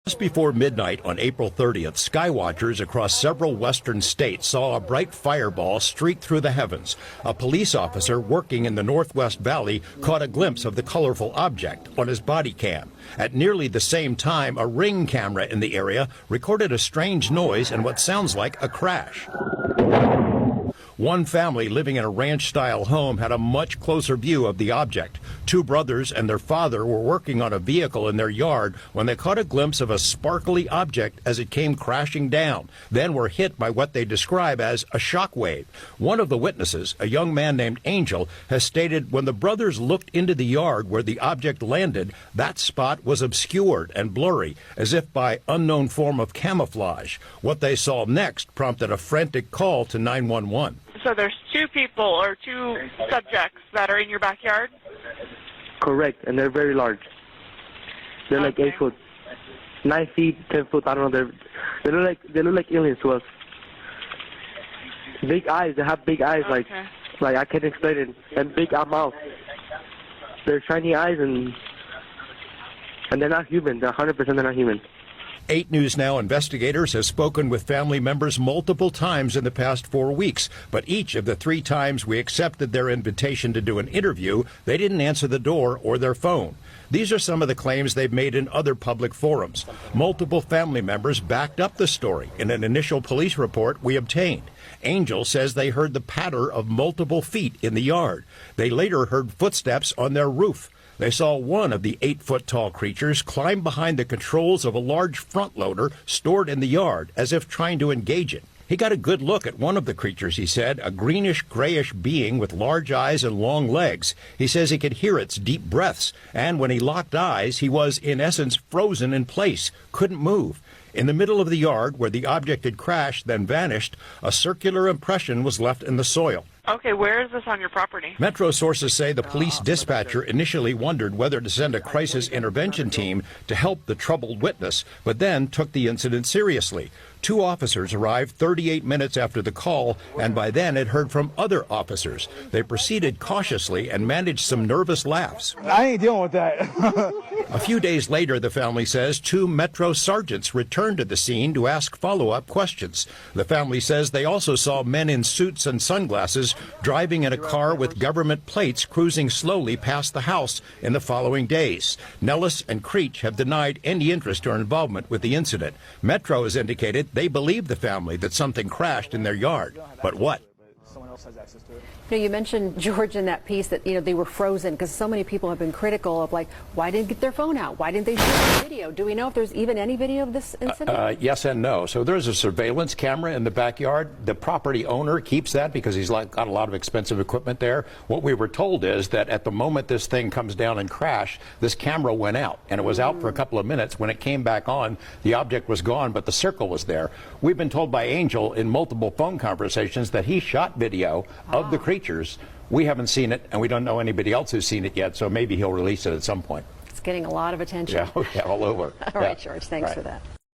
Just before midnight on April 30th, skywatchers across several western states saw a bright fireball streak through the heavens. A police officer working in the Northwest Valley caught a glimpse of the colorful object on his body cam. At nearly the same time, a Ring camera in the area recorded a strange noise and what sounds like a crash. One family living in a ranch-style home had a much closer view of the object. Two brothers and their father were working on a vehicle in their yard when they caught a glimpse of a sparkly object as it came crashing down, then were hit by what they describe as a shock wave. One of the witnesses, a young man named Angel, has stated when the brothers looked into the yard where the object landed, that spot was obscured and blurry, as if by unknown form of camouflage. What they saw next prompted a frantic call to 911. So there's two people or two subjects that are in your backyard? Correct, and they're very large. They're like 8 foot, 9 feet, 10 foot. I don't know. They look like aliens to us. Big eyes. They have big eyes, like I can't explain it. And big mouth. They're shiny eyes, and they're not human. They're 100% they're not human. 8 News Now investigators have spoken with family members multiple times in the past 4 weeks, but each of the 3 times we accepted their invitation to do an interview, they didn't answer the door or their phone. These are some of the claims they've made in other public forums. Multiple family members backed up the story in an initial police report we obtained. Angel says they heard the patter of multiple feet in the yard. They later heard footsteps on their roof. They saw one of the 8-foot-tall creatures climb behind the controls of a large front loader stored in the yard as if trying to engage it. He got a good look at one of the creatures, he said, a greenish-grayish being with large eyes and long legs. He says he could hear its deep breaths, and when he locked eyes, he was, in essence, frozen in place, couldn't move. In the middle of the yard, where the object had crashed, then vanished, a circular impression was left in the soil. Okay, where is this on your property? Metro sources say the police dispatcher initially wondered whether to send a crisis intervention team to help the troubled witness, but then took the incident seriously. 2 officers arrived 38 minutes after the call, and by then had heard from other officers. They proceeded cautiously and managed some nervous laughs. I ain't dealing with that. A few days later, the family says 2 Metro sergeants returned to the scene to ask follow-up questions. The family says they also saw men in suits and sunglasses driving in a car with government plates cruising slowly past the house in the following days. Nellis and Creech have denied any interest or involvement with the incident. Metro has indicated they believe the family that something crashed in their yard. But what? Someone else has access to it. You mentioned, George, in that piece that, they were frozen because so many people have been critical of, like, why didn't they get their phone out? Why didn't they shoot the video? Do we know if there's even any video of this incident? Yes and no. So there's a surveillance camera in the backyard. The property owner keeps that because he's got a lot of expensive equipment there. What we were told is that at the moment this thing comes down and crashed, this camera went out, and it was out for a couple of minutes. When it came back on, the object was gone, but the circle was there. We've been told by Angel in multiple phone conversations that he shot video of the creatures. We haven't seen it, and we don't know anybody else who's seen it yet, so maybe he'll release it at some point. It's getting a lot of attention. Yeah, all over. All right, George, thanks for that.